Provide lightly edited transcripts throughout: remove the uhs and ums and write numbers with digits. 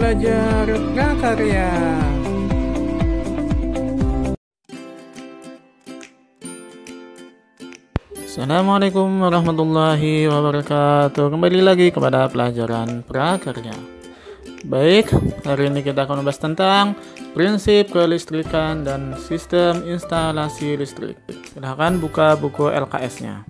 belajar prakarya. Assalamualaikum warahmatullahi wabarakatuh. Kembali lagi kepada pelajaran prakarya. Baik, hari ini kita akan membahas tentang prinsip kelistrikan dan sistem instalasi listrik. Silahkan buka buku LKS-nya.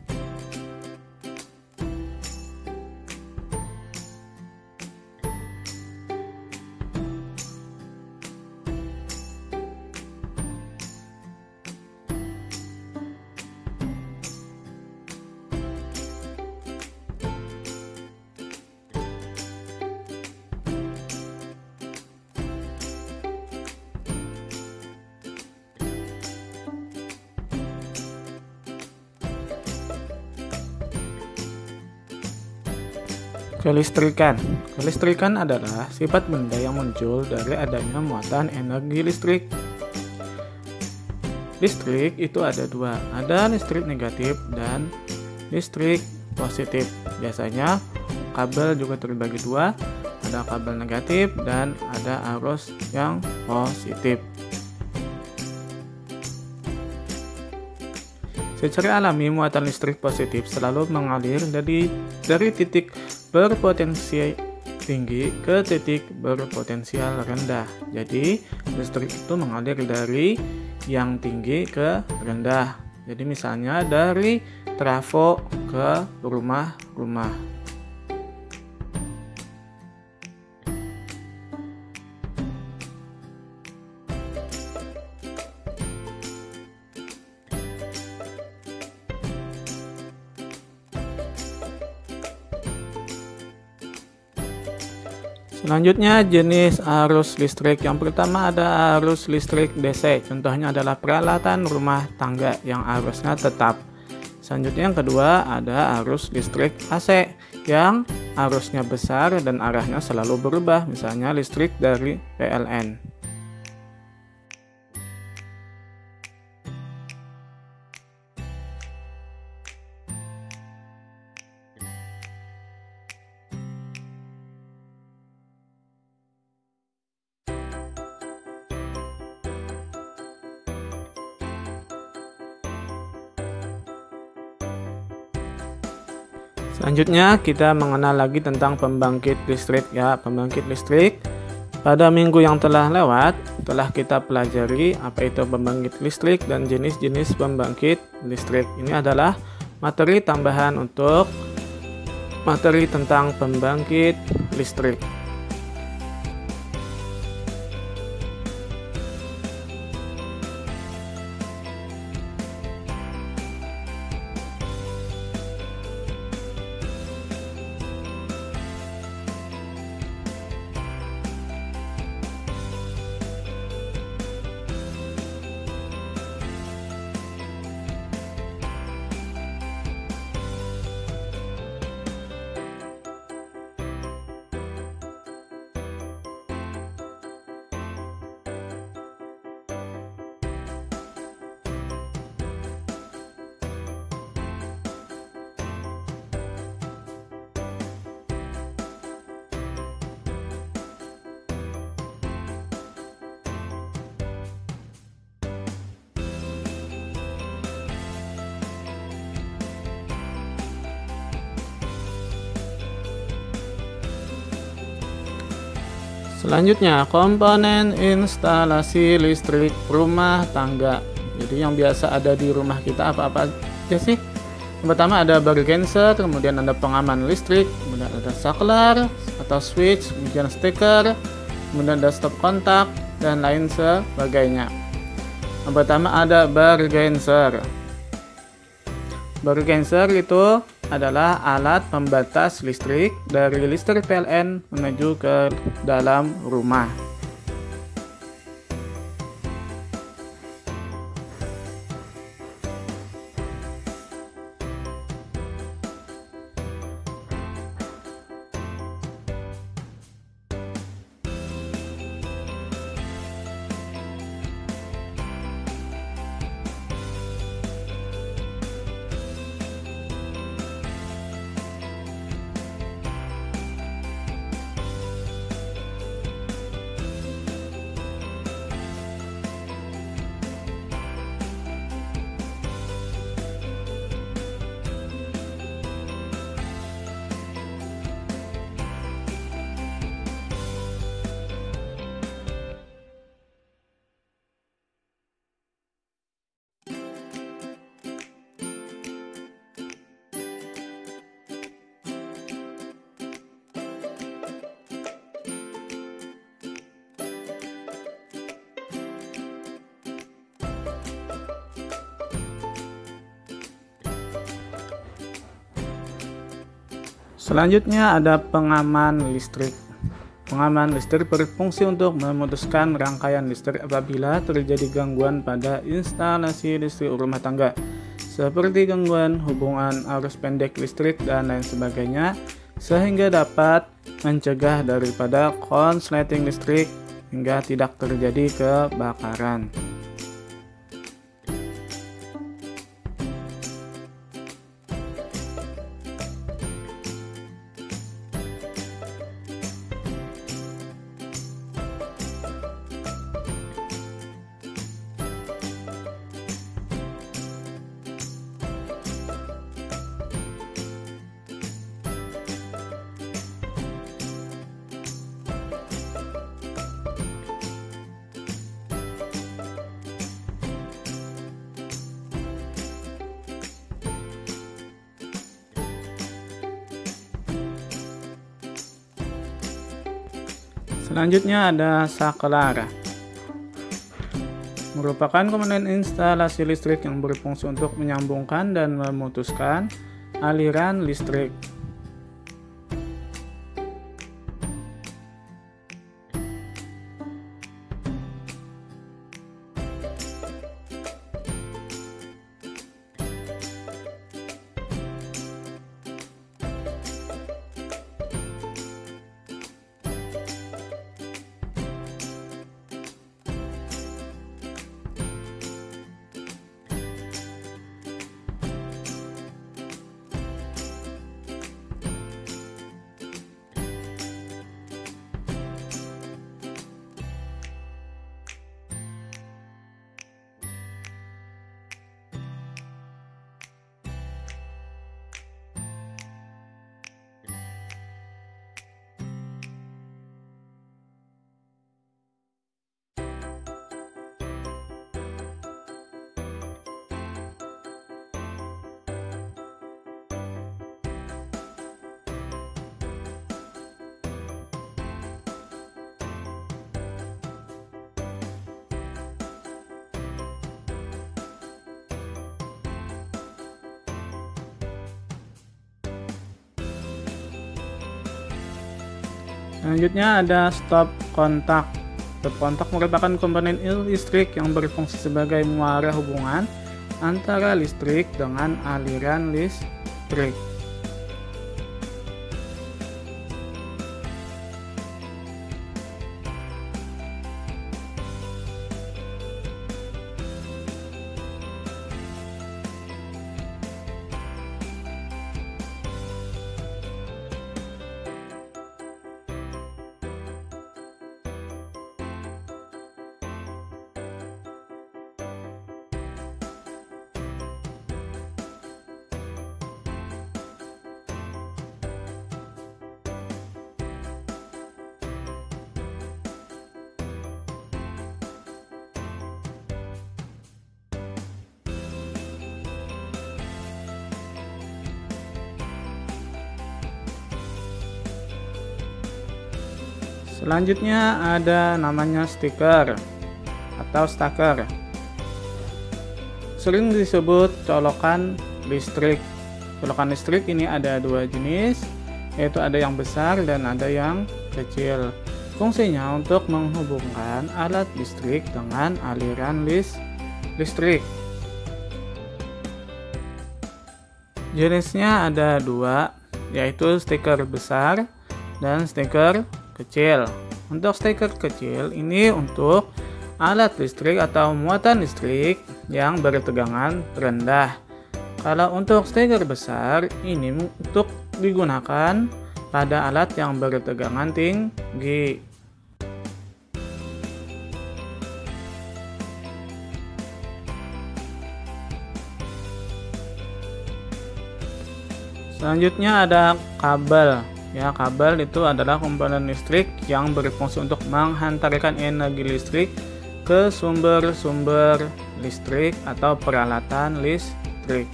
Kelistrikan adalah sifat benda yang muncul dari adanya muatan energi listrik. Listrik itu ada dua, ada listrik negatif dan listrik positif. Biasanya kabel juga terbagi dua, ada kabel negatif dan ada arus yang positif. Secara alami, muatan listrik positif selalu mengalir dari titik berpotensi tinggi ke titik berpotensial rendah. Jadi, listrik itu mengalir dari yang tinggi ke rendah. Jadi, misalnya dari trafo ke rumah-rumah. Selanjutnya jenis arus listrik. Yang pertama ada arus listrik DC. Contohnya adalah peralatan rumah tangga yang arusnya tetap. Selanjutnya yang kedua ada arus listrik AC yang arusnya besar dan arahnya selalu berubah. Misalnya listrik dari PLN. Selanjutnya kita mengenal lagi tentang pembangkit listrik ya. Pembangkit listrik pada minggu yang telah lewat telah kita pelajari apa itu pembangkit listrik dan jenis-jenis pembangkit listrik. Ini adalah materi tambahan untuk materi tentang pembangkit listrik. Selanjutnya, komponen instalasi listrik rumah tangga. Jadi yang biasa ada di rumah kita apa-apa aja sih? Yang pertama ada bergenser, kemudian ada pengaman listrik, kemudian ada saklar atau switch, kemudian steker, kemudian ada stop kontak, dan lain sebagainya. Yang pertama ada bergenser. Bergenser itu adalah alat pembatas listrik dari listrik PLN menuju ke dalam rumah. Selanjutnya ada pengaman listrik. Pengaman listrik berfungsi untuk memutuskan rangkaian listrik apabila terjadi gangguan pada instalasi listrik rumah tangga, seperti gangguan hubungan arus pendek listrik dan lain sebagainya, sehingga dapat mencegah daripada konsleting listrik hingga tidak terjadi kebakaran. Selanjutnya ada saklar. Merupakan komponen instalasi listrik yang berfungsi untuk menyambungkan dan memutuskan aliran listrik. Selanjutnya ada stop kontak. Stop kontak merupakan komponen listrik yang berfungsi sebagai muara hubungan antara listrik dengan aliran listrik. Selanjutnya ada namanya stiker atau staker. Sering disebut colokan listrik. Colokan listrik ini ada dua jenis, yaitu ada yang besar dan ada yang kecil. Fungsinya untuk menghubungkan alat listrik dengan aliran listrik. Jenisnya ada dua, yaitu stiker besar dan stiker kecil. Untuk stiker kecil ini untuk alat listrik atau muatan listrik yang bertegangan rendah. Kalau untuk stiker besar ini untuk digunakan pada alat yang bertegangan tinggi. Selanjutnya ada kabel. Ya, kabel itu adalah komponen listrik yang berfungsi untuk menghantarkan energi listrik ke sumber-sumber listrik atau peralatan listrik.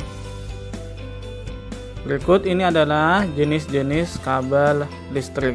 Berikut ini adalah jenis-jenis kabel listrik.